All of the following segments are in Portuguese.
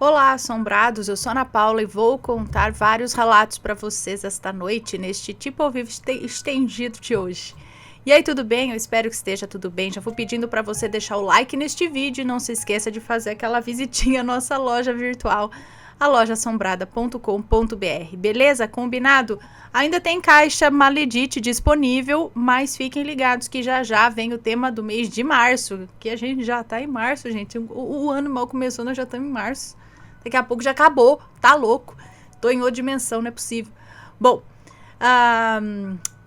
Olá, assombrados! Eu sou Ana Paula e vou contar vários relatos para vocês esta noite, neste tipo ao vivo estendido de hoje. E aí, tudo bem? Eu espero que esteja tudo bem. Já vou pedindo para você deixar o like neste vídeo e não se esqueça de fazer aquela visitinha à nossa loja virtual, a lojaassombrada.com.br. Beleza? Combinado? Ainda tem caixa Maledite disponível, mas fiquem ligados que já vem o tema do mês de março, que a gente já tá em março, gente. O ano mal começou, nós já estamos em março. Daqui a pouco já acabou, tá louco. Tô em outra dimensão, não é possível. Bom,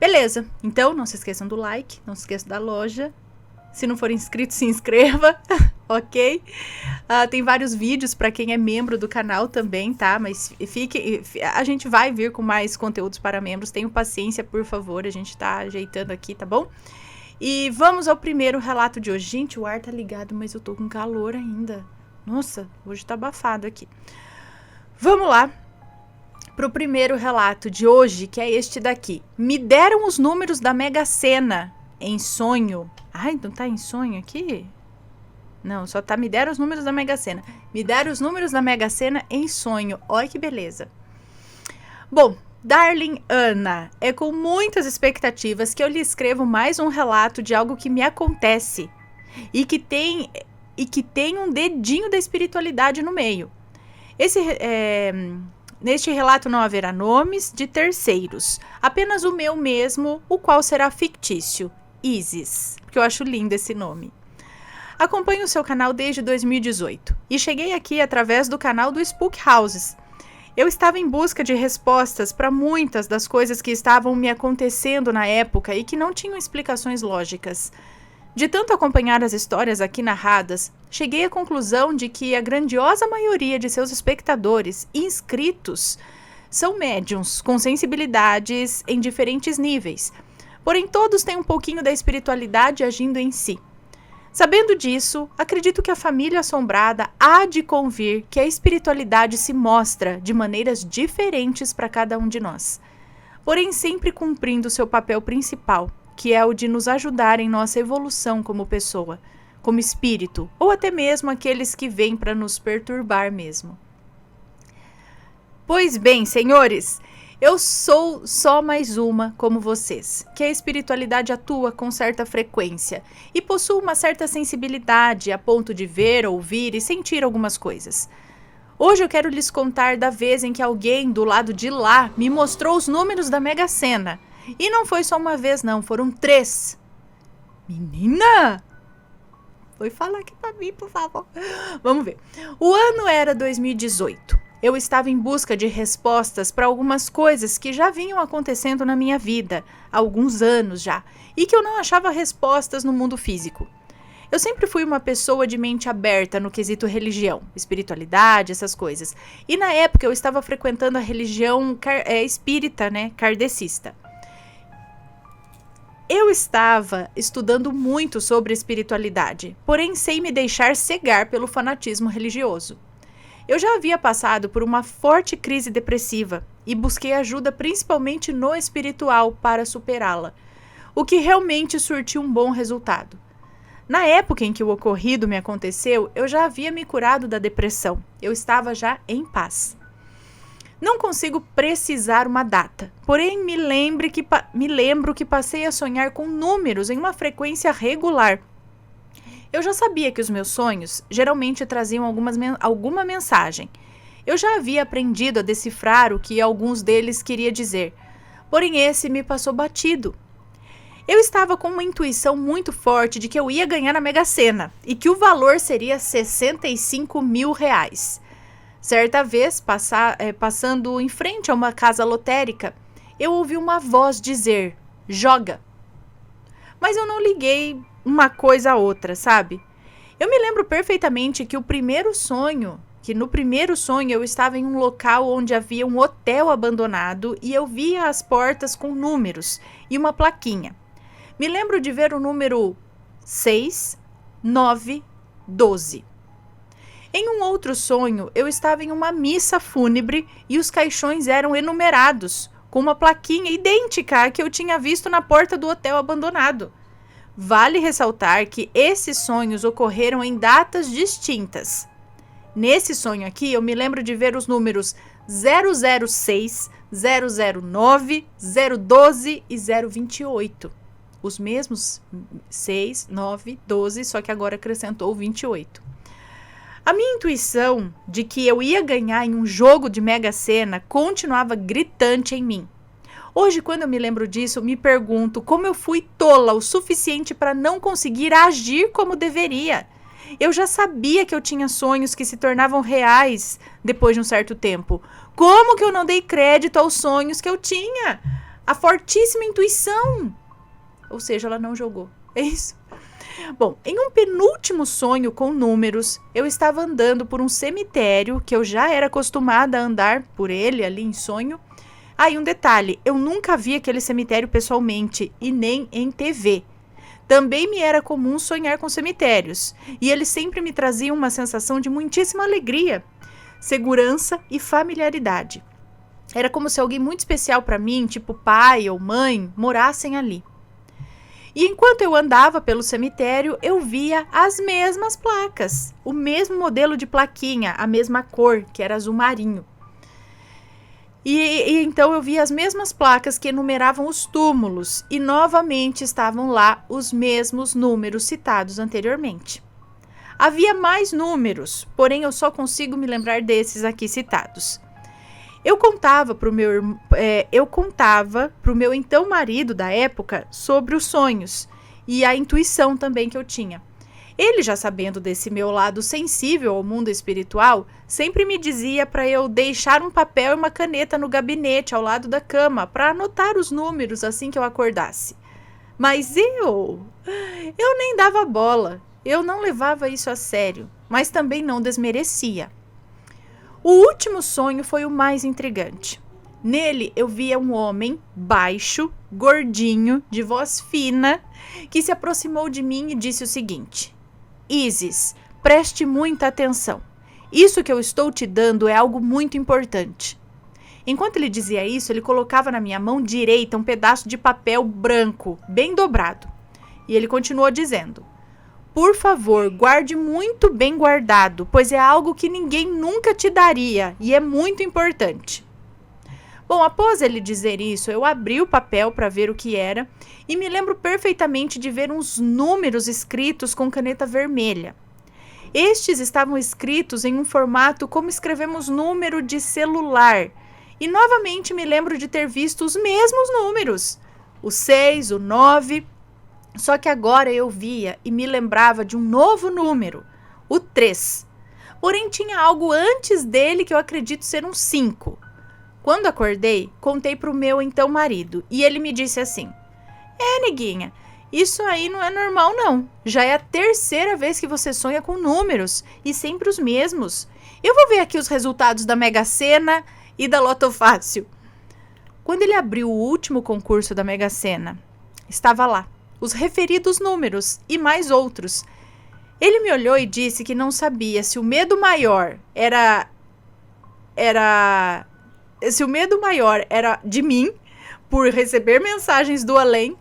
beleza. Então, não se esqueçam do like, não se esqueçam da loja. Se não for inscrito, se inscreva, ok? Tem vários vídeos para quem é membro do canal também, tá? Mas a gente vai vir com mais conteúdos para membros. Tenham paciência, por favor, a gente tá ajeitando aqui, tá bom? E vamos ao primeiro relato de hoje. Gente, o ar tá ligado, mas eu tô com calor ainda. Nossa, hoje tá abafado aqui. Vamos lá pro primeiro relato de hoje, que é este daqui. Me deram os números da Mega Sena em sonho. Ai, não tá em sonho aqui? Não, só tá me deram os números da Mega Sena. Me deram os números da Mega Sena em sonho. Olha que beleza. Bom, Darling Ana, é com muitas expectativas que eu lhe escrevo mais um relato de algo que me acontece e que tem um dedinho da espiritualidade no meio. Neste relato não haverá nomes de terceiros, apenas o meu mesmo, o qual será fictício, Isis, porque eu acho lindo esse nome. Acompanho o seu canal desde 2018 e cheguei aqui através do canal do Spook Houses. Eu estava em busca de respostas para muitas das coisas que estavam me acontecendo na época e que não tinham explicações lógicas. De tanto acompanhar as histórias aqui narradas, cheguei à conclusão de que a grandiosa maioria de seus espectadores e inscritos são médiuns com sensibilidades em diferentes níveis, porém todos têm um pouquinho da espiritualidade agindo em si. Sabendo disso, acredito que a família assombrada há de convir que a espiritualidade se mostra de maneiras diferentes para cada um de nós, porém sempre cumprindo seu papel principal, que é o de nos ajudar em nossa evolução como pessoa, como espírito, ou até mesmo aqueles que vêm para nos perturbar mesmo. Pois bem, senhores, eu sou só mais uma como vocês, que a espiritualidade atua com certa frequência e possui uma certa sensibilidade a ponto de ver, ouvir e sentir algumas coisas. Hoje eu quero lhes contar da vez em que alguém do lado de lá me mostrou os números da Mega Sena. E não foi só uma vez não, foram 3. Menina! Foi falar aqui pra mim, por favor. Vamos ver. O ano era 2018. Eu estava em busca de respostas para algumas coisas que já vinham acontecendo na minha vida, há alguns anos já, e que eu não achava respostas no mundo físico. Eu sempre fui uma pessoa de mente aberta no quesito religião, espiritualidade, essas coisas. E na época eu estava frequentando a religião espírita, né, kardecista. Eu estava estudando muito sobre espiritualidade, porém sem me deixar cegar pelo fanatismo religioso. Eu já havia passado por uma forte crise depressiva e busquei ajuda principalmente no espiritual para superá-la, o que realmente surtiu um bom resultado. Na época em que o ocorrido me aconteceu, eu já havia me curado da depressão, eu estava já em paz. Não consigo precisar uma data, porém me lembro que passei a sonhar com números em uma frequência regular. Eu já sabia que os meus sonhos geralmente traziam alguma mensagem. Eu já havia aprendido a decifrar o que alguns deles queria dizer, porém esse me passou batido. Eu estava com uma intuição muito forte de que eu ia ganhar na Mega Sena e que o valor seria R$65 mil. Certa vez, passando em frente a uma casa lotérica, eu ouvi uma voz dizer, joga. Mas eu não liguei uma coisa a outra, sabe? Eu me lembro perfeitamente que no primeiro sonho eu estava em um local onde havia um hotel abandonado e eu via as portas com números e uma plaquinha. Me lembro de ver o número 6, 9, 12. Em um outro sonho, eu estava em uma missa fúnebre e os caixões eram enumerados, com uma plaquinha idêntica à que eu tinha visto na porta do hotel abandonado. Vale ressaltar que esses sonhos ocorreram em datas distintas. Nesse sonho aqui, eu me lembro de ver os números 006, 009, 012 e 028. Os mesmos 6, 9, 12, só que agora acrescentou 28. A minha intuição de que eu ia ganhar em um jogo de Mega Sena continuava gritante em mim. Hoje, quando eu me lembro disso, eu me pergunto como eu fui tola o suficiente para não conseguir agir como deveria. Eu já sabia que eu tinha sonhos que se tornavam reais depois de um certo tempo. Como que eu não dei crédito aos sonhos que eu tinha? A fortíssima intuição. Ou seja, ela não jogou. É isso. Bom, em um penúltimo sonho com números, eu estava andando por um cemitério que eu já era acostumada a andar por ele ali em sonho. E um detalhe, eu nunca vi aquele cemitério pessoalmente e nem em TV. Também me era comum sonhar com cemitérios, e eles sempre me traziam uma sensação de muitíssima alegria, segurança e familiaridade. Era como se alguém muito especial para mim, tipo pai ou mãe, morassem ali. E enquanto eu andava pelo cemitério, eu via as mesmas placas, o mesmo modelo de plaquinha, a mesma cor, que era azul marinho. E então eu via as mesmas placas que enumeravam os túmulos e novamente estavam lá os mesmos números citados anteriormente. Havia mais números, porém eu só consigo me lembrar desses aqui citados. Eu contava para o meu então marido da época sobre os sonhos e a intuição também que eu tinha. Ele, já sabendo desse meu lado sensível ao mundo espiritual, sempre me dizia para eu deixar um papel e uma caneta no gabinete ao lado da cama para anotar os números assim que eu acordasse. Mas eu nem dava bola, eu não levava isso a sério, mas também não desmerecia. O último sonho foi o mais intrigante. Nele eu via um homem baixo, gordinho, de voz fina, que se aproximou de mim e disse o seguinte: Isis, preste muita atenção. Isso que eu estou te dando é algo muito importante. Enquanto ele dizia isso, ele colocava na minha mão direita um pedaço de papel branco, bem dobrado. E ele continuou dizendo: Por favor, guarde muito bem guardado, pois é algo que ninguém nunca te daria e é muito importante. Bom, após ele dizer isso, eu abri o papel para ver o que era e me lembro perfeitamente de ver uns números escritos com caneta vermelha. Estes estavam escritos em um formato como escrevemos número de celular. E novamente me lembro de ter visto os mesmos números, o 6, o 9, só que agora eu via e me lembrava de um novo número, o 3. Porém tinha algo antes dele que eu acredito ser um 5. Quando acordei, contei para o meu então marido e ele me disse assim: neguinha, isso aí não é normal não. Já é a terceira vez que você sonha com números e sempre os mesmos. Eu vou ver aqui os resultados da Mega Sena e da Loto Fácil. Quando ele abriu o último concurso da Mega Sena, estava lá os referidos números e mais outros. Ele me olhou e disse que não sabia se o medo maior era de mim, por receber mensagens do além,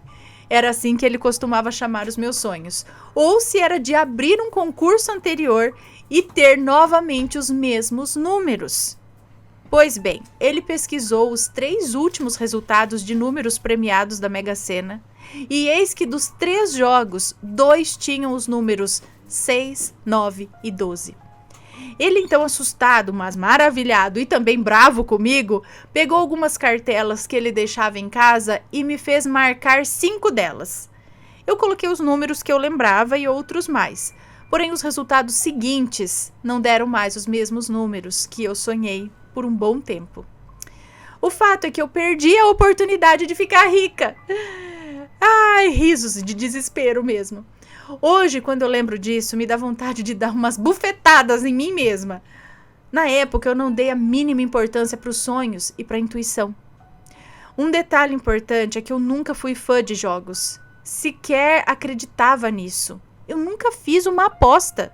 era assim que ele costumava chamar os meus sonhos, ou se era de abrir um concurso anterior e ter novamente os mesmos números. Pois bem, ele pesquisou os 3 últimos resultados de números premiados da Mega Sena, e eis que dos 3 jogos, 2 tinham os números 6, 9 e 12. Ele então, assustado, mas maravilhado e também bravo comigo, pegou algumas cartelas que ele deixava em casa e me fez marcar 5 delas. Eu coloquei os números que eu lembrava e outros mais, porém os resultados seguintes não deram mais os mesmos números que eu sonhei por um bom tempo. O fato é que eu perdi a oportunidade de ficar rica. Ai, risos de desespero mesmo. Hoje, quando eu lembro disso, me dá vontade de dar umas bufetadas em mim mesma. Na época, eu não dei a mínima importância para os sonhos e para a intuição. Um detalhe importante é que eu nunca fui fã de jogos. Sequer acreditava nisso. Eu nunca fiz uma aposta.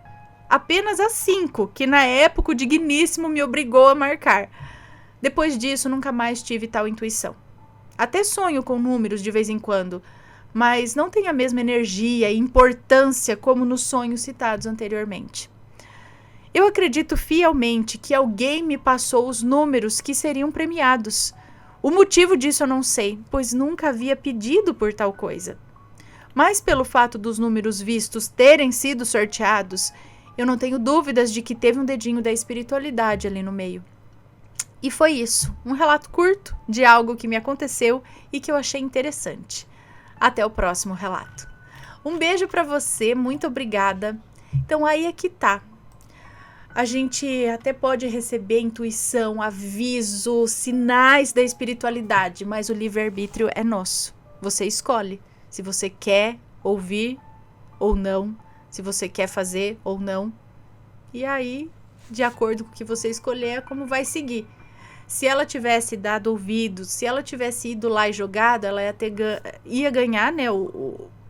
Apenas as 5, que na época o digníssimo me obrigou a marcar. Depois disso, nunca mais tive tal intuição. Até sonho com números de vez em quando, mas não tem a mesma energia e importância como nos sonhos citados anteriormente. Eu acredito fielmente que alguém me passou os números que seriam premiados. O motivo disso eu não sei, pois nunca havia pedido por tal coisa. Mas pelo fato dos números vistos terem sido sorteados, eu não tenho dúvidas de que teve um dedinho da espiritualidade ali no meio. E foi isso, um relato curto de algo que me aconteceu e que eu achei interessante. Até o próximo relato. Um beijo para você, muito obrigada. Então aí é que tá. A gente até pode receber intuição, aviso, sinais da espiritualidade, mas o livre-arbítrio é nosso. Você escolhe se você quer ouvir ou não, se você quer fazer ou não. E aí, de acordo com o que você escolher, é como vai seguir. Se ela tivesse dado ouvidos, se ela tivesse ido lá e jogado, ela ia ganhar, né,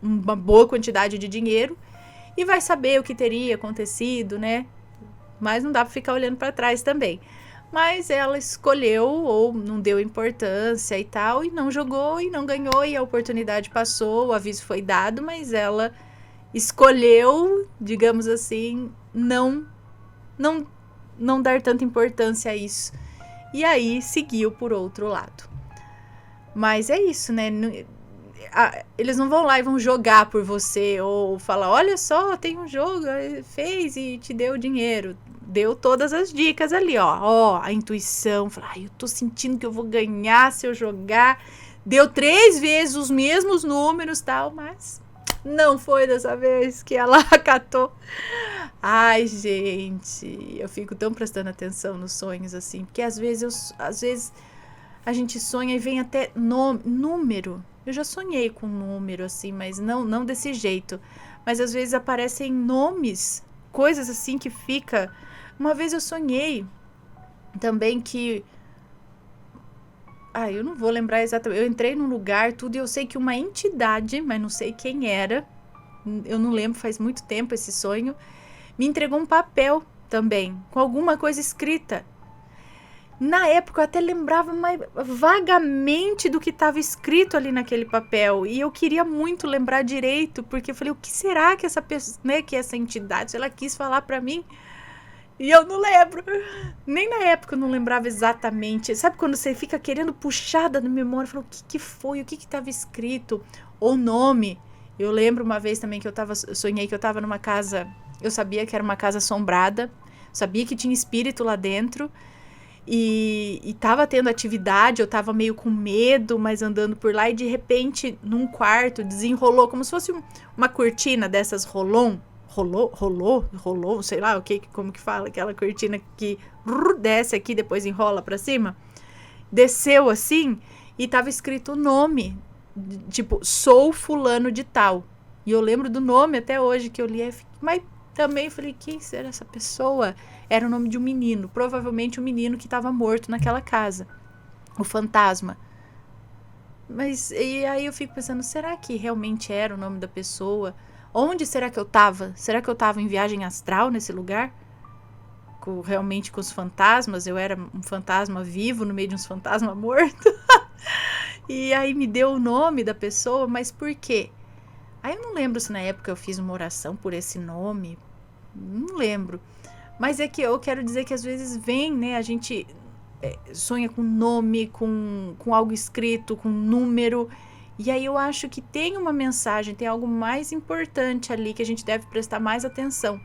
uma boa quantidade de dinheiro e vai saber o que teria acontecido, né? Mas não dá para ficar olhando para trás também. Mas ela escolheu ou não deu importância e tal, e não jogou e não ganhou, e a oportunidade passou, o aviso foi dado, mas ela escolheu, digamos assim, não dar tanta importância a isso. E aí seguiu por outro lado. Mas é isso, né? Eles não vão lá e vão jogar por você ou falar, olha só, tem um jogo, fez e te deu dinheiro. Deu todas as dicas ali, ó, a intuição, fala, eu tô sentindo que eu vou ganhar se eu jogar. Deu 3 vezes os mesmos números, tal, mas não foi dessa vez que ela acatou. Ai, gente, eu fico tão prestando atenção nos sonhos assim, porque às vezes a gente sonha e vem até número. Eu já sonhei com número assim, mas não desse jeito. Mas às vezes aparecem nomes, coisas assim que fica. Uma vez eu sonhei também que... eu não vou lembrar exatamente. Eu entrei num lugar, tudo, e eu sei que uma entidade, mas não sei quem era, eu não lembro, faz muito tempo esse sonho, me entregou um papel também, com alguma coisa escrita. Na época eu até lembrava mais vagamente do que estava escrito ali naquele papel, e eu queria muito lembrar direito, porque eu falei, o que será que essa pessoa, né, que essa entidade, ela quis falar para mim? E eu não lembro. Nem na época eu não lembrava exatamente. Sabe quando você fica querendo puxar da memória? Falou, o que foi? O que estava escrito? Ou nome? Eu lembro uma vez também que sonhei que eu estava numa casa. Eu sabia que era uma casa assombrada. Sabia que tinha espírito lá dentro. E estava tendo atividade. Eu estava meio com medo, mas andando por lá. E de repente, num quarto, desenrolou como se fosse uma cortina dessas rolou, sei lá como que fala, aquela cortina que desce aqui, depois enrola pra cima, desceu assim, e tava escrito o nome, tipo, sou fulano de tal, e eu lembro do nome até hoje, que eu li, mas também falei, quem será essa pessoa? Era o nome de um menino, provavelmente um menino que estava morto naquela casa, o fantasma. Mas, e aí eu fico pensando, será que realmente era o nome da pessoa? Onde será que eu tava? Será que eu tava em viagem astral nesse lugar? Realmente com os fantasmas? Eu era um fantasma vivo no meio de uns fantasmas mortos? E aí me deu o nome da pessoa, mas por quê? Aí eu não lembro se na época eu fiz uma oração por esse nome. Não lembro. Mas é que eu quero dizer que às vezes vem, né? A gente sonha com nome, com algo escrito, com número. E aí eu acho que tem uma mensagem, tem algo mais importante ali que a gente deve prestar mais atenção.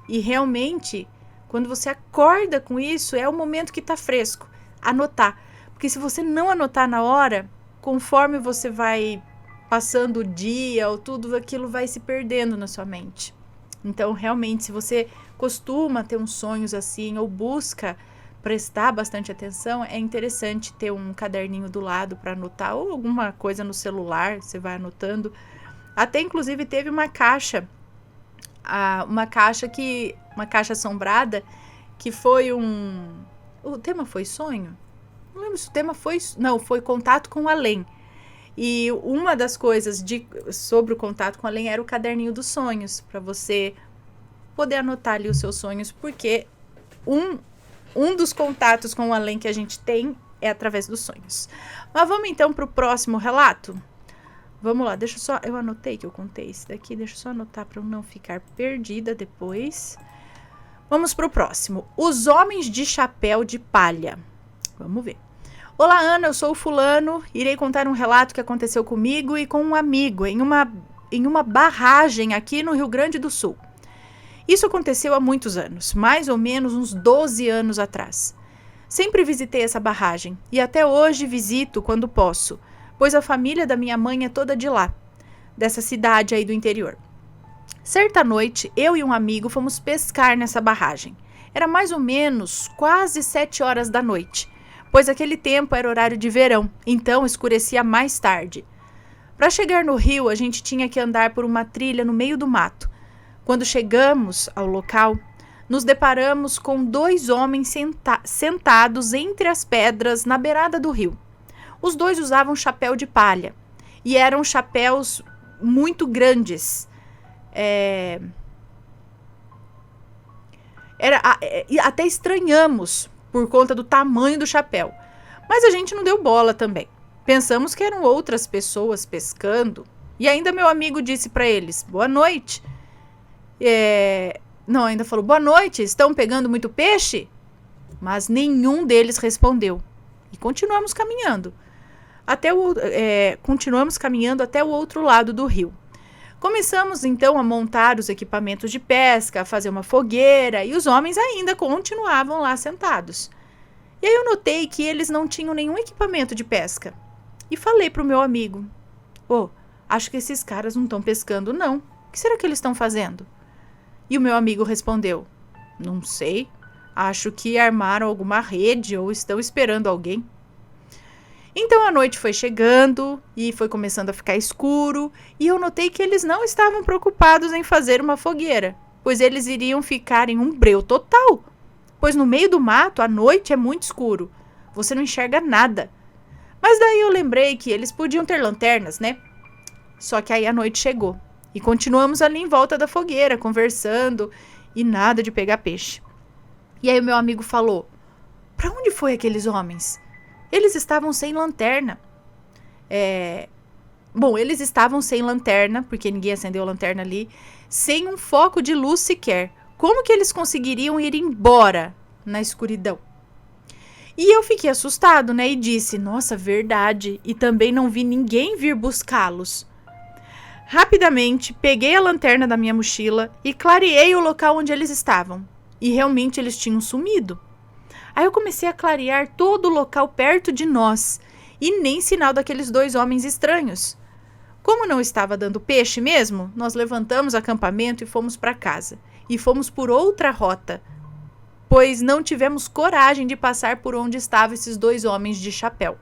E realmente, quando você acorda com isso, é o momento que está fresco. Anotar. Porque se você não anotar na hora, conforme você vai passando o dia ou tudo, aquilo vai se perdendo na sua mente. Então, realmente, se você costuma ter uns sonhos assim ou busca prestar bastante atenção, é interessante ter um caderninho do lado para anotar, ou alguma coisa no celular, você vai anotando. Até inclusive teve uma caixa assombrada, que foi o tema foi sonho? Não lembro se o tema foi contato com o além. E uma das coisas sobre o contato com o além era o caderninho dos sonhos, para você poder anotar ali os seus sonhos, porque um dos contatos com o além que a gente tem é através dos sonhos. Mas vamos então para o próximo relato? Vamos lá, eu anotei que eu contei esse daqui, deixa eu só anotar para eu não ficar perdida depois. Vamos pro próximo. Os homens de chapéu de palha. Vamos ver. Olá, Ana, eu sou o fulano. Irei contar um relato que aconteceu comigo e com um amigo em uma barragem aqui no Rio Grande do Sul. Isso aconteceu há muitos anos, mais ou menos uns 12 anos atrás. Sempre visitei essa barragem e até hoje visito quando posso, pois a família da minha mãe é toda de lá, dessa cidade aí do interior. Certa noite, eu e um amigo fomos pescar nessa barragem. Era mais ou menos quase 7 horas da noite, pois aquele tempo era horário de verão, então escurecia mais tarde. Para chegar no rio, a gente tinha que andar por uma trilha no meio do mato. Quando chegamos ao local, nos deparamos com 2 homens sentados entre as pedras na beirada do rio. Os 2 usavam chapéu de palha e eram chapéus muito grandes. Até estranhamos por conta do tamanho do chapéu, mas a gente não deu bola também. Pensamos que eram outras pessoas pescando e ainda meu amigo disse para eles, boa noite. Não, ainda falou, boa noite, estão pegando muito peixe? Mas nenhum deles respondeu e continuamos caminhando até o outro lado do rio. Começamos então a montar os equipamentos de pesca, a fazer uma fogueira e os homens ainda continuavam lá sentados. E aí eu notei que eles não tinham nenhum equipamento de pesca. E falei para o meu amigo, acho que esses caras não estão pescando não. O que será que eles estão fazendo? E o meu amigo respondeu, não sei, acho que armaram alguma rede ou estão esperando alguém. Então a noite foi chegando e foi começando a ficar escuro e eu notei que eles não estavam preocupados em fazer uma fogueira, pois eles iriam ficar em um breu total, pois no meio do mato à noite é muito escuro, você não enxerga nada. Mas daí eu lembrei que eles podiam ter lanternas, né? Só que aí a noite chegou e continuamos ali em volta da fogueira, conversando e nada de pegar peixe. E aí o meu amigo falou, para onde foi aqueles homens? Eles estavam sem lanterna. Eles estavam sem lanterna, porque ninguém acendeu a lanterna ali, sem um foco de luz sequer. Como que eles conseguiriam ir embora na escuridão? E eu fiquei assustado, né? E disse, nossa, verdade. E também não vi ninguém vir buscá-los. Rapidamente, peguei a lanterna da minha mochila e clareei o local onde eles estavam. E realmente eles tinham sumido. Aí eu comecei a clarear todo o local perto de nós e nem sinal daqueles 2 homens estranhos. Como não estava dando peixe mesmo, nós levantamos o acampamento e fomos para casa. E fomos por outra rota, pois não tivemos coragem de passar por onde estavam esses 2 homens de chapéu.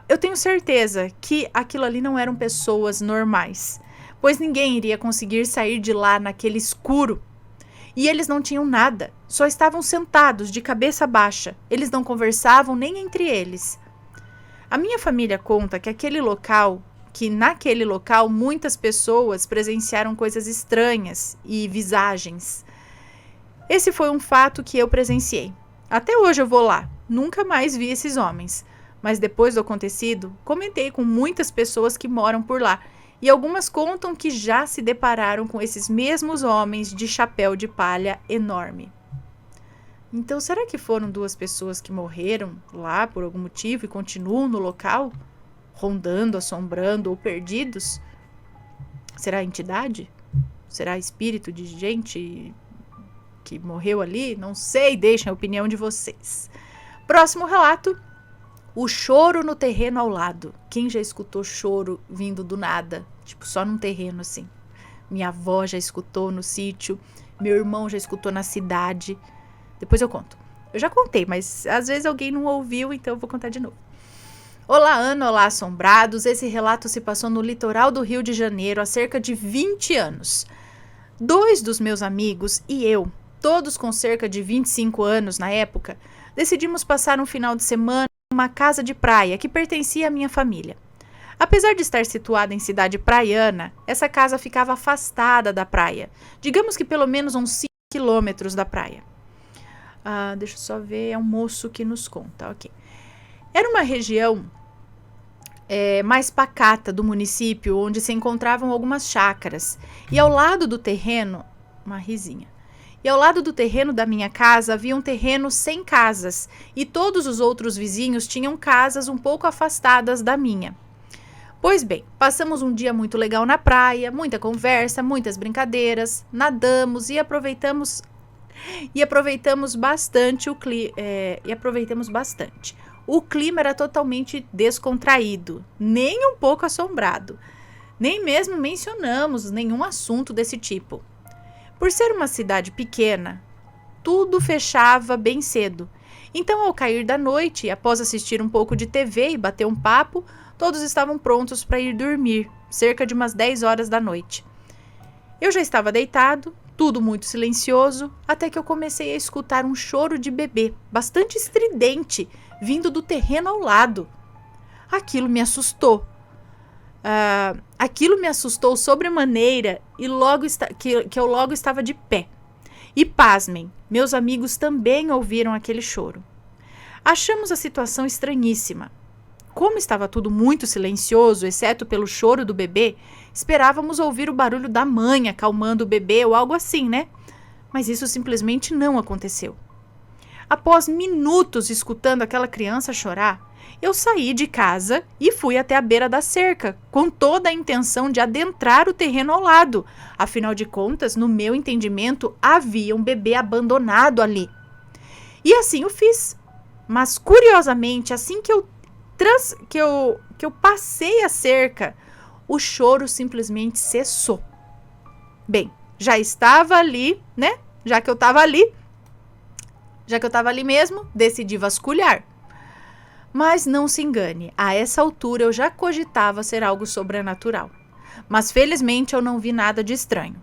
Eu tenho certeza que aquilo ali não eram pessoas normais, pois ninguém iria conseguir sair de lá naquele escuro. E eles não tinham nada, só estavam sentados de cabeça baixa. Eles não conversavam nem entre eles. A minha família conta que naquele local muitas pessoas presenciaram coisas estranhas e visagens. Esse foi um fato que eu presenciei. Até hoje eu vou lá, nunca mais vi esses homens. Mas depois do acontecido, comentei com muitas pessoas que moram por lá. E algumas contam que já se depararam com esses mesmos homens de chapéu de palha enorme. Então, será que foram 2 pessoas que morreram lá por algum motivo e continuam no local? Rondando, assombrando ou perdidos? Será entidade? Será espírito de gente que morreu ali? Não sei, deixem a opinião de vocês. Próximo relato. O choro no terreno ao lado. Quem já escutou choro vindo do nada? Tipo, só num terreno assim. Minha avó já escutou no sítio. Meu irmão já escutou na cidade. Depois eu conto. Eu já contei, mas às vezes alguém não ouviu, então eu vou contar de novo. Olá, Ana, olá, assombrados. Esse relato se passou no litoral do Rio de Janeiro há cerca de 20 anos. 2 dos meus amigos e eu, todos com cerca de 25 anos na época, decidimos passar um final de semana uma casa de praia que pertencia à minha família. Apesar de estar situada em cidade praiana, essa casa ficava afastada da praia, digamos que pelo menos uns 5 quilômetros da praia. Deixa eu só ver, é um moço que nos conta, ok. Era uma região mais pacata do município, onde se encontravam algumas chácaras, e ao lado do terreno, uma risinha, E ao lado do terreno da minha casa havia um terreno sem casas, e todos os outros vizinhos tinham casas um pouco afastadas da minha. Pois bem, passamos um dia muito legal na praia, muita conversa, muitas brincadeiras, nadamos e aproveitamos bastante O clima era totalmente descontraído, nem um pouco assombrado. Nem mesmo mencionamos nenhum assunto desse tipo. Por ser uma cidade pequena, tudo fechava bem cedo. Então, ao cair da noite, após assistir um pouco de TV e bater um papo, todos estavam prontos para ir dormir, cerca de umas 10 horas da noite. Eu já estava deitado, tudo muito silencioso, até que eu comecei a escutar um choro de bebê, bastante estridente, vindo do terreno ao lado. Aquilo me assustou. Sobremaneira e que eu logo estava de pé. E pasmem, meus amigos também ouviram aquele choro. Achamos a situação estranhíssima. Como estava tudo muito silencioso, exceto pelo choro do bebê, esperávamos ouvir o barulho da mãe acalmando o bebê ou algo assim, né? Mas isso simplesmente não aconteceu. Após minutos escutando aquela criança chorar, eu saí de casa e fui até a beira da cerca, com toda a intenção de adentrar o terreno ao lado. Afinal de contas, no meu entendimento, havia um bebê abandonado ali. E assim eu fiz. Mas, curiosamente, assim que eu passei a cerca, o choro simplesmente cessou. Bem, já estava ali, né? Já que eu estava ali mesmo, decidi vasculhar. Mas não se engane, a essa altura eu já cogitava ser algo sobrenatural. Mas felizmente eu não vi nada de estranho.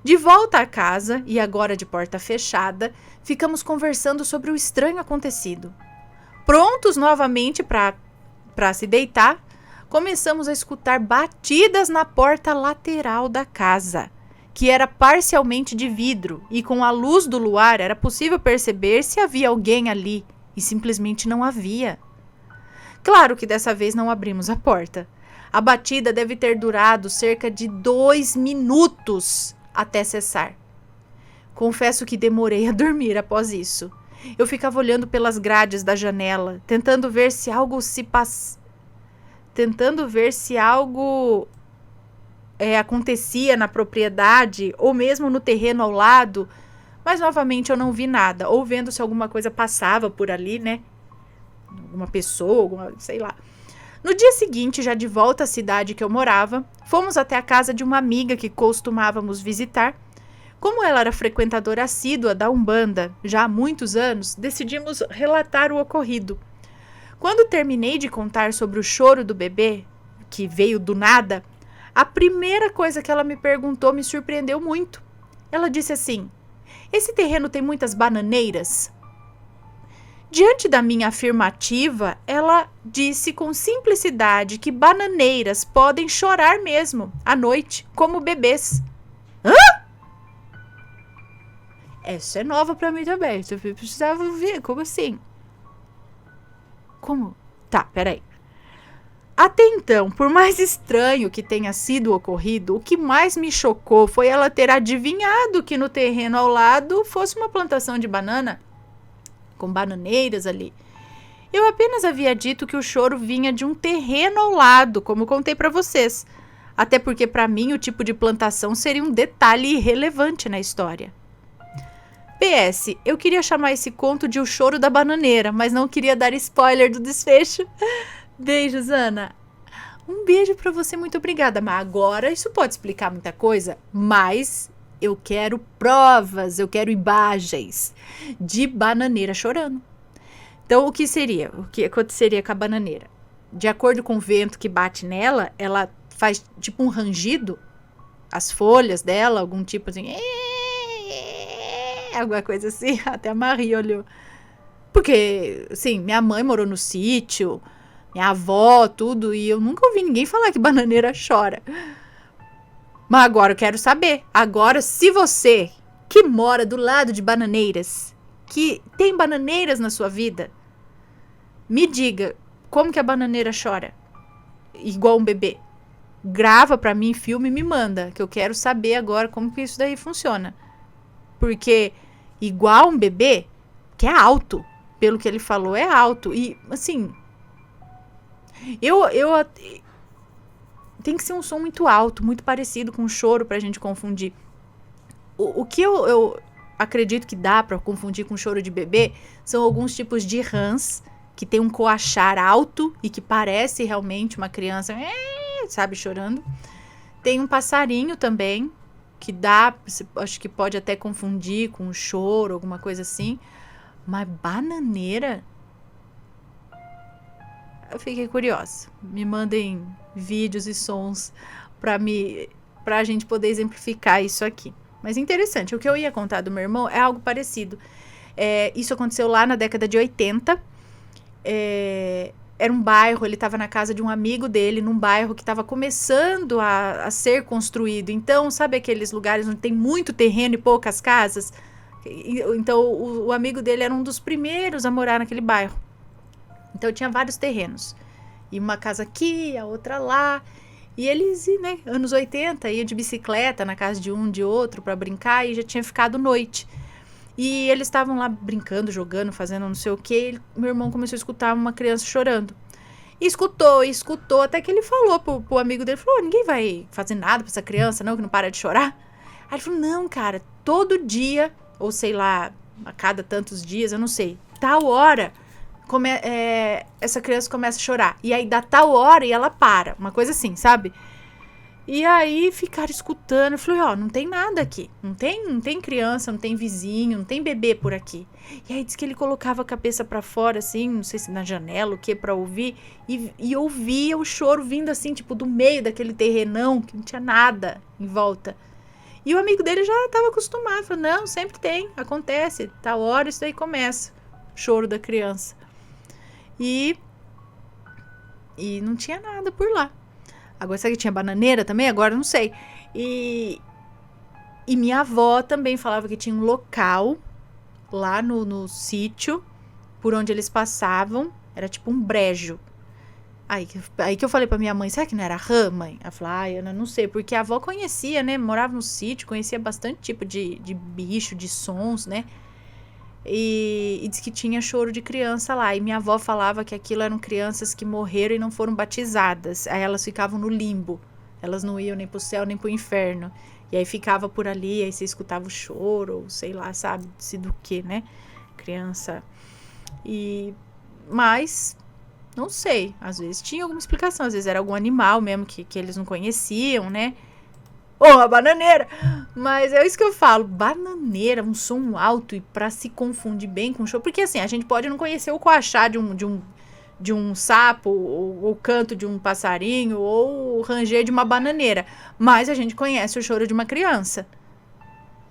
De volta à casa, e agora de porta fechada, ficamos conversando sobre o estranho acontecido. Prontos novamente para se deitar, começamos a escutar batidas na porta lateral da casa, que era parcialmente de vidro, e com a luz do luar era possível perceber se havia alguém ali, e simplesmente não havia. Claro que dessa vez não abrimos a porta. A batida deve ter durado cerca de 2 minutos até cessar. Confesso que demorei a dormir após isso. Eu ficava olhando pelas grades da janela, tentando ver se algo acontecia na propriedade ou mesmo no terreno ao lado, mas novamente eu não vi nada, ou vendo se alguma coisa passava por ali, né? Alguma pessoa, sei lá. No dia seguinte, já de volta à cidade que eu morava, fomos até a casa de uma amiga que costumávamos visitar. Como ela era frequentadora assídua da Umbanda já há muitos anos, decidimos relatar o ocorrido. Quando terminei de contar sobre o choro do bebê, que veio do nada, a primeira coisa que ela me perguntou me surpreendeu muito. Ela disse assim: "Esse terreno tem muitas bananeiras?" Diante da minha afirmativa, ela disse com simplicidade que bananeiras podem chorar mesmo, à noite, como bebês. Hã? Essa é nova pra mim também. Você precisava ver, como assim? Como? Tá, peraí. Até então, por mais estranho que tenha sido o ocorrido, o que mais me chocou foi ela ter adivinhado que no terreno ao lado fosse uma plantação de banana, com bananeiras ali. Eu apenas havia dito que o choro vinha de um terreno ao lado, como contei para vocês. Até porque para mim o tipo de plantação seria um detalhe irrelevante na história. PS, eu queria chamar esse conto de O Choro da Bananeira, mas não queria dar spoiler do desfecho. Beijos, Ana. Um beijo pra você, muito obrigada. Mas agora isso pode explicar muita coisa, mas eu quero provas, eu quero imagens de bananeira chorando. Então, o que aconteceria com a bananeira? De acordo com o vento que bate nela, ela faz tipo um rangido, as folhas dela, algum tipo assim, alguma coisa assim. Até a Maria olhou. Porque, assim, minha mãe morou no sítio, minha avó, tudo, e eu nunca ouvi ninguém falar que bananeira chora. Mas agora eu quero saber. Agora, se você que mora do lado de bananeiras, que tem bananeiras na sua vida, me diga como que a bananeira chora, igual um bebê. Grava pra mim, filme e me manda, que eu quero saber agora como que isso daí funciona. porque igual um bebê, que é alto, pelo que ele falou, é alto. E, assim, tem que ser um som muito alto, muito parecido com o choro pra gente confundir. O que eu acredito que dá pra confundir com choro de bebê são alguns tipos de rãs que tem um coachar alto e que parece realmente uma criança, sabe, chorando. Tem um passarinho também, que dá, acho que pode até confundir com um choro, alguma coisa assim. Mas bananeira? Eu fiquei curiosa. Me mandem vídeos e sons pra gente poder exemplificar isso aqui. Mas interessante, o que eu ia contar do meu irmão é algo parecido. Isso aconteceu lá na década de 80. Era um bairro, ele estava na casa de um amigo dele, num bairro que estava começando a ser construído. Então, sabe aqueles lugares onde tem muito terreno e poucas casas? Então, o amigo dele era um dos primeiros a morar naquele bairro. Então, tinha vários terrenos. E uma casa aqui, a outra lá. E eles, né, anos 80, iam de bicicleta na casa de um, de outro, para brincar, e já tinha ficado noite. E eles estavam lá brincando, jogando, fazendo não sei o que. Meu irmão começou a escutar uma criança chorando. E escutou, até que ele falou pro amigo dele, falou, ninguém vai fazer nada pra essa criança, não, que não para de chorar. Aí ele falou, não, cara, todo dia, ou sei lá, a cada tantos dias, eu não sei, tal hora, essa criança começa a chorar. E aí dá tal hora e ela para, uma coisa assim, sabe? E aí ficaram escutando, eu falei, não tem nada aqui, não tem criança, não tem vizinho, não tem bebê por aqui. E aí disse que ele colocava a cabeça pra fora, assim, não sei se na janela, o que, pra ouvir, e ouvia o choro vindo assim, tipo, do meio daquele terrenão, que não tinha nada em volta. E o amigo dele já tava acostumado, falou, não, sempre tem, acontece, tal hora isso aí começa, o choro da criança. E não tinha nada por lá. Agora, será que tinha bananeira também? Agora, não sei. E minha avó também falava que tinha um local lá no sítio, por onde eles passavam. Era tipo um brejo. Aí que eu falei pra minha mãe, será que não era rã, mãe? Ela falou, eu não sei. Porque a avó conhecia, né? Morava no sítio, conhecia bastante tipo de bicho, de sons, né? E disse que tinha choro de criança lá. E minha avó falava que aquilo eram crianças que morreram e não foram batizadas. Aí elas ficavam no limbo. Elas não iam nem pro céu nem pro inferno. E aí ficava por ali, aí você escutava o choro, ou sei lá, sabe, se do que, né? Criança. Mas, não sei. Às vezes tinha alguma explicação. Às vezes era algum animal mesmo que eles não conheciam, né? A bananeira. Mas é isso que eu falo, bananeira, um som alto e pra se confundir bem com o choro. Porque assim, a gente pode não conhecer o coachar de um sapo, ou o canto de um passarinho, ou o ranger de uma bananeira. Mas a gente conhece o choro de uma criança.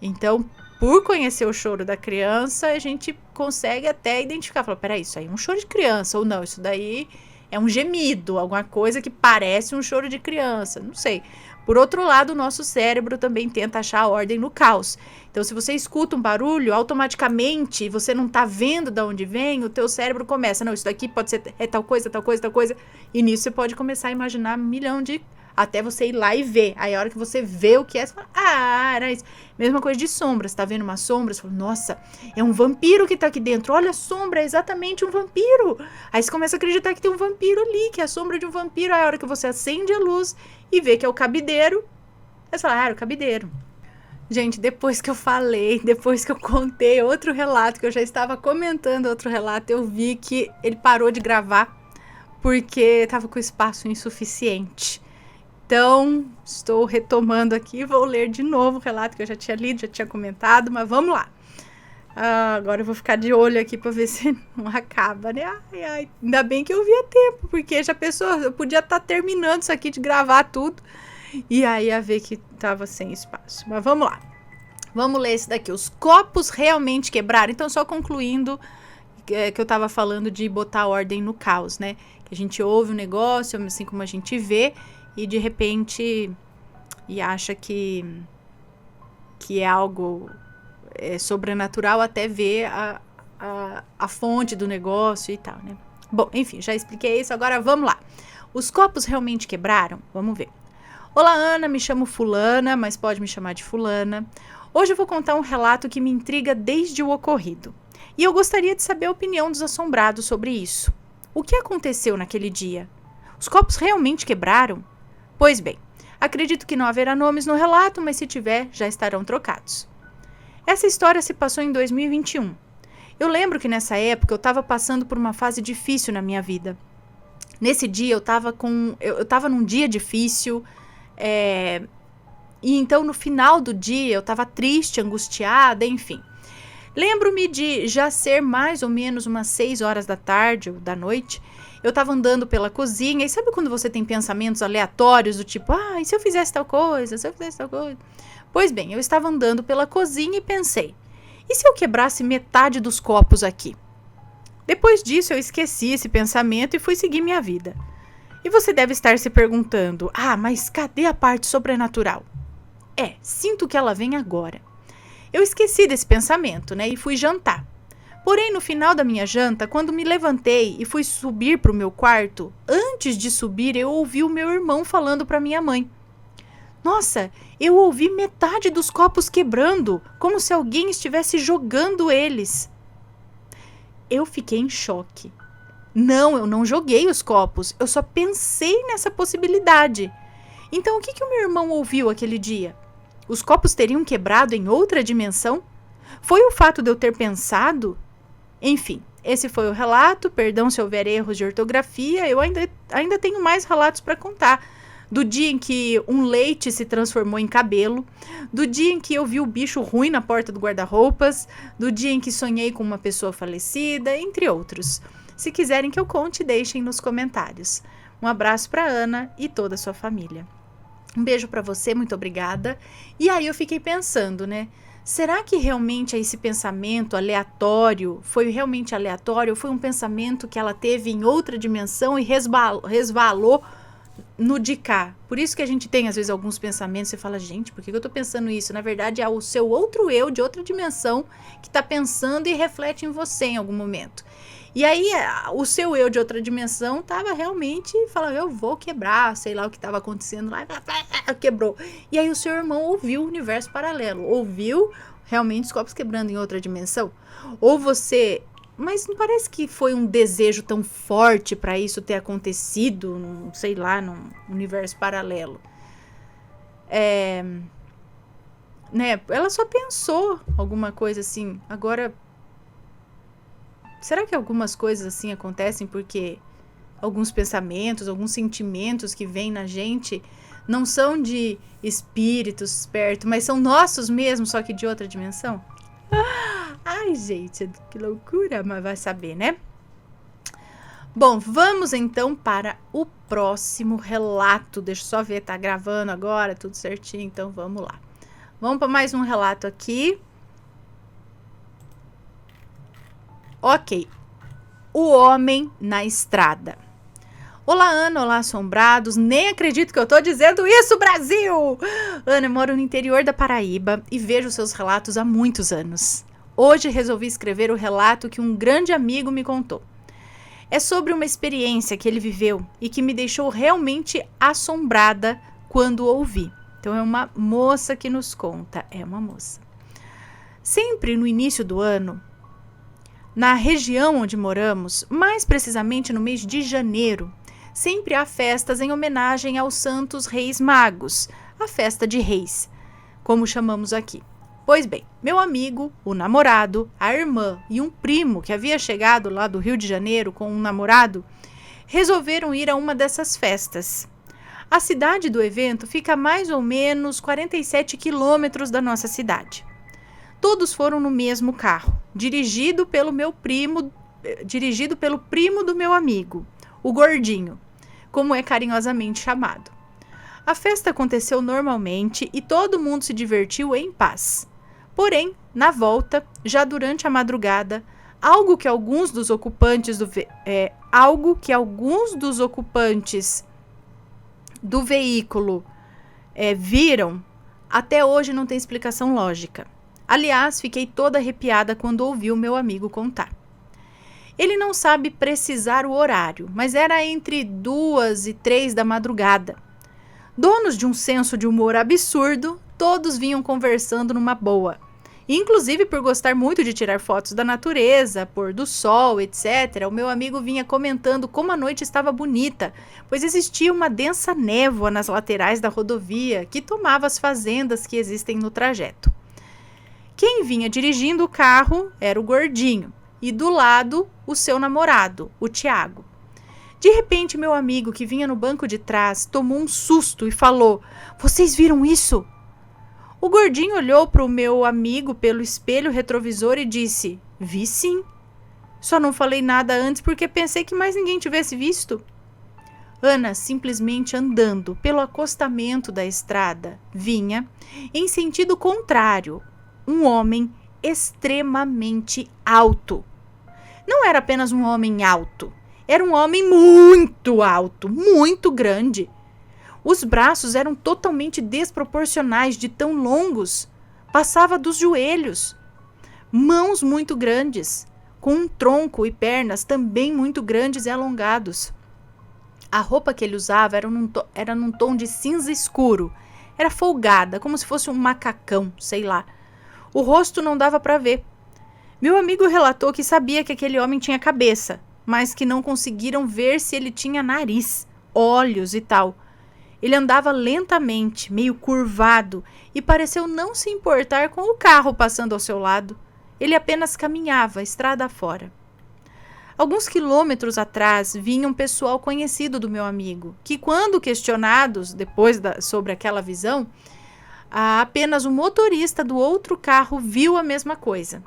Então, por conhecer o choro da criança, a gente consegue até identificar. Falar, peraí, isso aí é um choro de criança. Ou não, isso daí é um gemido, alguma coisa que parece um choro de criança. Não sei. Por outro lado, o nosso cérebro também tenta achar a ordem no caos. Então, se você escuta um barulho, automaticamente, você não tá vendo de onde vem, o teu cérebro começa, não, isso daqui pode ser tal coisa, tal coisa, tal coisa. E nisso você pode começar a imaginar 1 milhão de... Até você ir lá e ver. Aí, a hora que você vê o que é, você fala, era isso. Mesma coisa de sombra. Você tá vendo uma sombra, você fala, nossa, é um vampiro que tá aqui dentro. Olha a sombra, é exatamente um vampiro. Aí você começa a acreditar que tem um vampiro ali, que é a sombra de um vampiro. Aí, a hora que você acende a luz e vê que é o cabideiro, aí você fala, era o cabideiro. Gente, depois que eu contei outro relato, que eu já estava comentando outro relato, eu vi que ele parou de gravar porque tava com espaço insuficiente. Então, estou retomando aqui, vou ler de novo o relato que eu já tinha lido, já tinha comentado, mas vamos lá. Agora eu vou ficar de olho aqui para ver se não acaba, né? Ainda bem que eu vi a tempo, porque já pensou, eu podia estar terminando isso aqui de gravar tudo, e aí ia ver que estava sem espaço. Mas vamos lá. Vamos ler esse daqui. Os copos realmente quebraram. Então, só concluindo que eu estava falando de botar ordem no caos, né? Que a gente ouve o negócio, assim como a gente vê, e de repente acha que é algo sobrenatural até ver a fonte do negócio e tal, né? Bom, enfim, já expliquei isso, agora vamos lá. Os copos realmente quebraram? Vamos ver. Olá, Ana, me chamo fulana, mas pode me chamar de fulana. Hoje eu vou contar um relato que me intriga desde o ocorrido. E eu gostaria de saber a opinião dos assombrados sobre isso. O que aconteceu naquele dia? Os copos realmente quebraram? Pois bem, acredito que não haverá nomes no relato, mas se tiver, já estarão trocados. Essa história se passou em 2021. Eu lembro que nessa época eu estava passando por uma fase difícil na minha vida. Nesse dia eu estava num dia difícil, e então no final do dia eu estava triste, angustiada, enfim. Lembro-me de já ser mais ou menos umas 6 horas da tarde ou da noite. Eu estava andando pela cozinha e sabe quando você tem pensamentos aleatórios do tipo, e se eu fizesse tal coisa, se eu fizesse tal coisa? Pois bem, eu estava andando pela cozinha e pensei, e se eu quebrasse metade dos copos aqui? Depois disso eu esqueci esse pensamento e fui seguir minha vida. E você deve estar se perguntando, mas cadê a parte sobrenatural? Sinto que ela vem agora. Eu esqueci desse pensamento, e fui jantar. Porém, no final da minha janta, quando me levantei e fui subir para o meu quarto, antes de subir, eu ouvi o meu irmão falando para minha mãe. Nossa, eu ouvi metade dos copos quebrando, como se alguém estivesse jogando eles. Eu fiquei em choque. Não, eu não joguei os copos, eu só pensei nessa possibilidade. Então, o que o meu irmão ouviu aquele dia? Os copos teriam quebrado em outra dimensão? Foi o fato de eu ter pensado? Enfim, esse foi o relato, perdão se houver erros de ortografia, eu ainda tenho mais relatos para contar. Do dia em que um leite se transformou em cabelo, do dia em que eu vi o bicho ruim na porta do guarda-roupas, do dia em que sonhei com uma pessoa falecida, entre outros. Se quiserem que eu conte, deixem nos comentários. Um abraço para Ana e toda a sua família. Um beijo para você, muito obrigada. E aí eu fiquei pensando, será que realmente esse pensamento aleatório foi realmente aleatório? Ou foi um pensamento que ela teve em outra dimensão e resvalou no de cá? Por isso que a gente tem, às vezes, alguns pensamentos, você fala, gente, por que eu tô pensando isso? Na verdade, é o seu outro eu de outra dimensão que tá pensando e reflete em você em algum momento. E aí, o seu eu de outra dimensão tava realmente falando, eu vou quebrar, sei lá o que tava acontecendo lá, quebrou. E aí o seu irmão ouviu o universo paralelo, ouviu realmente os copos quebrando em outra dimensão. Ou você... Mas não parece que foi um desejo tão forte para isso ter acontecido, num universo paralelo. Ela só pensou alguma coisa assim. Agora, será que algumas coisas assim acontecem porque alguns pensamentos, alguns sentimentos que vêm na gente não são de espíritos espertos, mas são nossos mesmo, só que de outra dimensão? Ai, gente, que loucura, mas vai saber, né? Bom, vamos então para o próximo relato. Deixa eu só ver, tá gravando agora, tudo certinho, então vamos lá. Vamos para mais um relato aqui. Ok. O homem na estrada. Olá, Ana, olá, assombrados. Nem acredito que eu tô dizendo isso, Brasil! Ana, eu moro no interior da Paraíba e vejo seus relatos há muitos anos. Hoje resolvi escrever o relato que um grande amigo me contou. É sobre uma experiência que ele viveu e que me deixou realmente assombrada quando ouvi. Então é uma moça que nos conta, é uma moça. Sempre no início do ano, na região onde moramos, mais precisamente no mês de janeiro, sempre há festas em homenagem aos Santos Reis Magos, a festa de Reis, como chamamos aqui. Pois bem, meu amigo, o namorado, a irmã e um primo que havia chegado lá do Rio de Janeiro com um namorado, resolveram ir a uma dessas festas. A cidade do evento fica a mais ou menos 47 quilômetros da nossa cidade. Todos foram no mesmo carro, dirigido pelo primo do meu amigo, o Gordinho, como é carinhosamente chamado. A festa aconteceu normalmente e todo mundo se divertiu em paz. Porém, na volta, já durante a madrugada, algo que alguns dos ocupantes do veículo viram, até hoje não tem explicação lógica. Aliás, fiquei toda arrepiada quando ouvi o meu amigo contar. Ele não sabe precisar o horário, mas era entre 2 e 3 da madrugada. Donos de um senso de humor absurdo, todos vinham conversando numa boa. Inclusive, por gostar muito de tirar fotos da natureza, pôr do sol, etc., o meu amigo vinha comentando como a noite estava bonita, pois existia uma densa névoa nas laterais da rodovia que tomava as fazendas que existem no trajeto. Quem vinha dirigindo o carro era o gordinho, e do lado, o seu namorado, o Tiago. De repente, meu amigo, que vinha no banco de trás, tomou um susto e falou: "Vocês viram isso?" O gordinho olhou para o meu amigo pelo espelho retrovisor e disse: "Vi sim. Só não falei nada antes porque pensei que mais ninguém tivesse visto." Ana, simplesmente andando pelo acostamento da estrada, vinha, em sentido contrário, um homem extremamente alto. Não era apenas um homem alto, era um homem muito alto, muito grande. Os braços eram totalmente desproporcionais de tão longos, passava dos joelhos. Mãos muito grandes, com um tronco e pernas também muito grandes e alongados. A roupa que ele usava era num tom de cinza escuro, era folgada, como se fosse um macacão, sei lá. O rosto não dava para ver. Meu amigo relatou que sabia que aquele homem tinha cabeça, mas que não conseguiram ver se ele tinha nariz, olhos e tal. Ele andava lentamente, meio curvado, e pareceu não se importar com o carro passando ao seu lado. Ele apenas caminhava, estrada afora. Alguns quilômetros atrás vinha um pessoal conhecido do meu amigo, que quando questionados sobre aquela visão, apenas o motorista do outro carro viu a mesma coisa.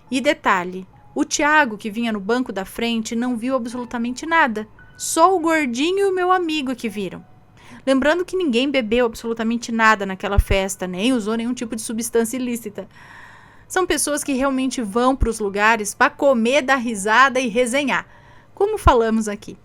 E detalhe, o Tiago, que vinha no banco da frente, não viu absolutamente nada. Só o gordinho e o meu amigo que viram. Lembrando que ninguém bebeu absolutamente nada naquela festa, nem usou nenhum tipo de substância ilícita. São pessoas que realmente vão para os lugares para comer, dar risada e resenhar, como falamos aqui.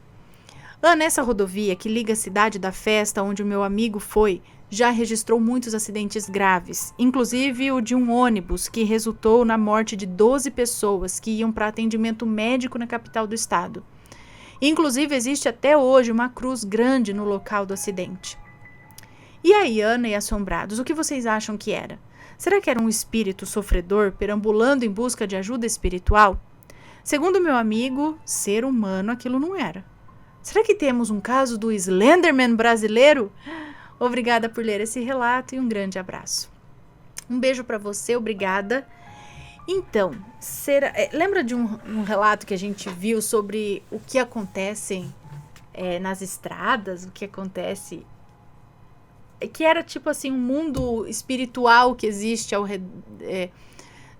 Lá nessa rodovia que liga a cidade da festa onde o meu amigo foi, já registrou muitos acidentes graves, inclusive o de um ônibus que resultou na morte de 12 pessoas que iam para atendimento médico na capital do estado. Inclusive, existe até hoje uma cruz grande no local do acidente. E aí, Ana e assombrados, o que vocês acham que era? Será que era um espírito sofredor perambulando em busca de ajuda espiritual? Segundo meu amigo, ser humano aquilo não era. Será que temos um caso do Slenderman brasileiro? Obrigada por ler esse relato e um grande abraço. Um beijo para você, obrigada. Então, lembra de um relato que a gente viu sobre o que acontece nas estradas, o que acontece, que era tipo assim um mundo espiritual que existe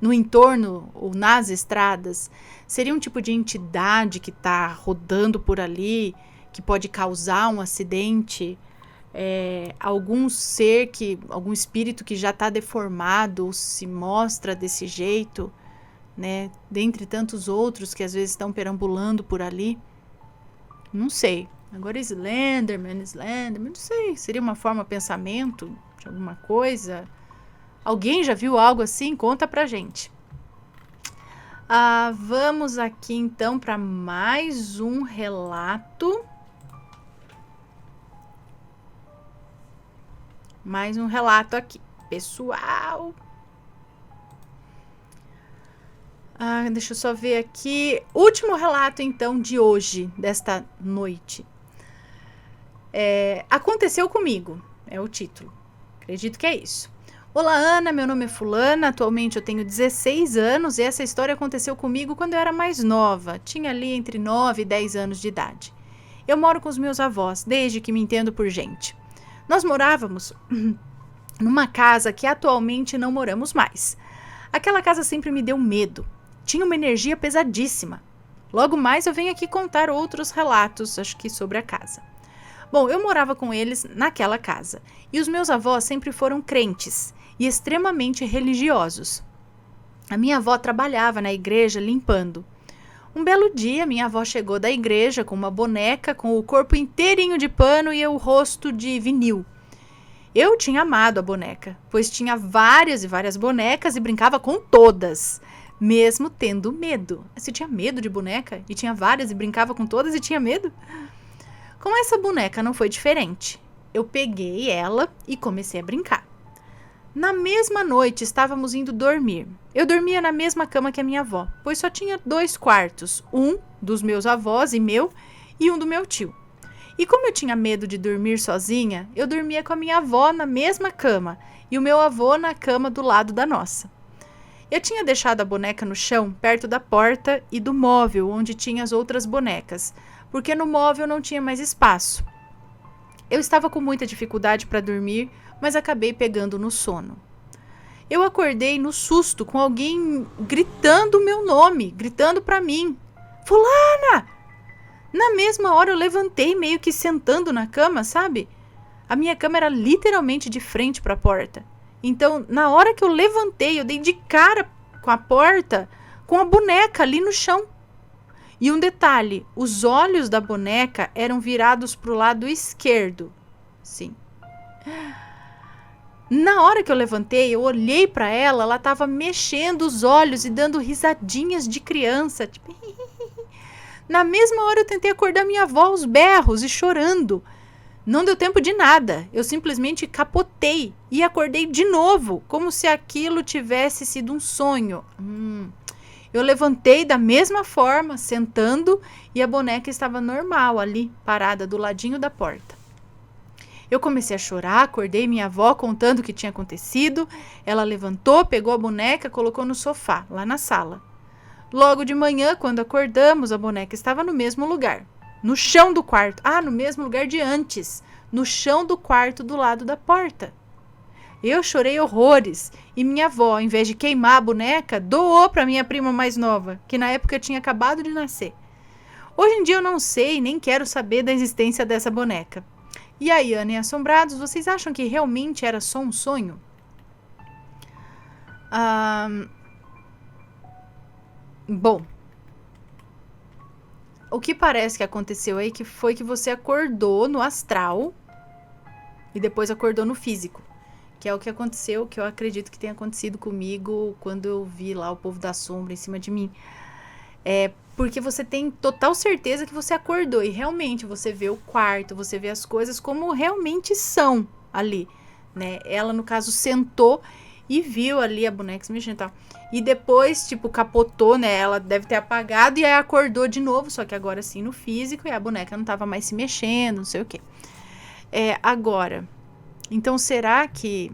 no entorno ou nas estradas? Seria um tipo de entidade que está rodando por ali, que pode causar um acidente? Algum espírito que já está deformado ou se mostra desse jeito, né? Dentre tantos outros que às vezes estão perambulando por ali. Não sei. Agora Slenderman, não sei. Seria uma forma, pensamento de alguma coisa? Alguém já viu algo assim? Conta pra gente. Vamos aqui então para mais um relato. Mais um relato aqui, pessoal. Deixa eu só ver aqui. Último relato, então, de hoje, desta noite. Aconteceu comigo, é o título. Acredito que é isso. Olá, Ana, meu nome é Fulana, atualmente eu tenho 16 anos e essa história aconteceu comigo quando eu era mais nova. Tinha ali entre 9 e 10 anos de idade. Eu moro com os meus avós, desde que me entendo por gente. Nós morávamos numa casa que atualmente não moramos mais. Aquela casa sempre me deu medo. Tinha uma energia pesadíssima. Logo mais eu venho aqui contar outros relatos, acho que sobre a casa. Bom, eu morava com eles naquela casa. E os meus avós sempre foram crentes e extremamente religiosos. A minha avó trabalhava na igreja limpando. Um belo dia, minha avó chegou da igreja com uma boneca com o corpo inteirinho de pano e o rosto de vinil. Eu tinha amado a boneca, pois tinha várias e várias bonecas e brincava com todas, mesmo tendo medo. Você tinha medo de boneca? E tinha várias e brincava com todas e tinha medo? Com essa boneca não foi diferente. Eu peguei ela e comecei a brincar. Na mesma noite, estávamos indo dormir. Eu dormia na mesma cama que a minha avó, pois só tinha 2 quartos, um dos meus avós e meu, e um do meu tio. E como eu tinha medo de dormir sozinha, eu dormia com a minha avó na mesma cama e o meu avô na cama do lado da nossa. Eu tinha deixado a boneca no chão, perto da porta e do móvel onde tinha as outras bonecas, porque no móvel não tinha mais espaço. Eu estava com muita dificuldade para dormir, mas acabei pegando no sono. Eu acordei no susto com alguém gritando o meu nome, gritando para mim: Fulana! Na mesma hora eu levantei, meio que sentando na cama, sabe? A minha cama era literalmente de frente para a porta. Então, na hora que eu levantei, eu dei de cara com a porta, com a boneca ali no chão. E um detalhe, os olhos da boneca eram virados para o lado esquerdo. Sim. Na hora que eu levantei, eu olhei para ela, ela estava mexendo os olhos e dando risadinhas de criança. Tipo... Na mesma hora eu tentei acordar minha avó aos berros e chorando. Não deu tempo de nada, eu simplesmente capotei e acordei de novo, como se aquilo tivesse sido um sonho. Eu levantei da mesma forma, sentando, e a boneca estava normal ali, parada do ladinho da porta. Eu comecei a chorar, acordei minha avó contando o que tinha acontecido. Ela levantou, pegou a boneca, colocou no sofá, lá na sala. Logo de manhã, quando acordamos, a boneca estava no mesmo lugar. No chão do quarto. No mesmo lugar de antes. No chão do quarto do lado da porta. Eu chorei horrores. E minha avó, em vez de queimar a boneca, doou para minha prima mais nova, que na época tinha acabado de nascer. Hoje em dia eu não sei nem quero saber da existência dessa boneca. E aí, Ana e Assombrados, vocês acham que realmente era só um sonho? Bom, o que parece que aconteceu aí foi que você acordou no astral e depois acordou no físico, que é o que aconteceu, que eu acredito que tenha acontecido comigo quando eu vi lá o povo da sombra em cima de mim. Porque você tem total certeza que você acordou e realmente você vê o quarto, você vê as coisas como realmente são ali, né? Ela, no caso, sentou e viu ali a boneca se mexendo e tal. E depois, tipo, capotou, né? Ela deve ter apagado e aí acordou de novo, só que agora sim no físico, e a boneca não tava mais se mexendo, não sei o quê. Agora, então será que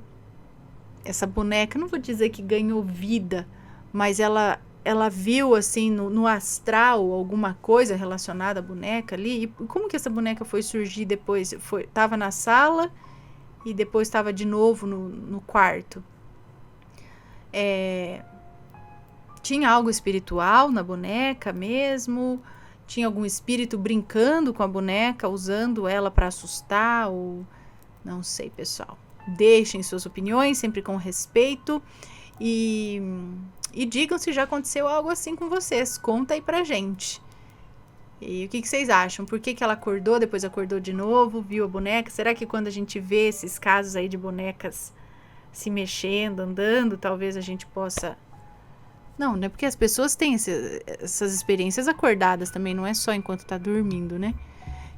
essa boneca, não vou dizer que ganhou vida, mas ela viu, assim, no astral alguma coisa relacionada à boneca ali? E como que essa boneca foi surgir depois? Tava na sala e depois estava de novo no quarto. Tinha algo espiritual na boneca mesmo? Tinha algum espírito brincando com a boneca, usando ela para assustar? Ou não sei, pessoal. Deixem suas opiniões, sempre com respeito. E digam se já aconteceu algo assim com vocês. Conta aí pra gente. E o que vocês acham? Por que ela acordou, depois acordou de novo, viu a boneca? Será que quando a gente vê esses casos aí de bonecas se mexendo, andando, talvez a gente possa... Não, né? Porque as pessoas têm essas experiências acordadas também, não é só enquanto tá dormindo, né?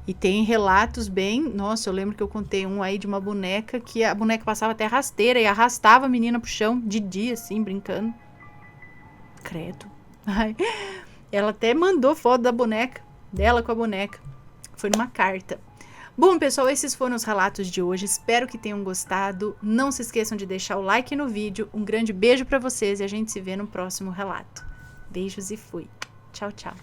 E tem relatos bem... Nossa, eu lembro que eu contei um aí de uma boneca que a boneca passava até rasteira e arrastava a menina pro chão de dia, assim, brincando. Credo. Ai. Ela até mandou foto da boneca, dela com a boneca. Foi numa carta. Bom, pessoal, esses foram os relatos de hoje. Espero que tenham gostado. Não se esqueçam de deixar o like no vídeo. Um grande beijo pra vocês e a gente se vê no próximo relato. Beijos e fui. Tchau, tchau.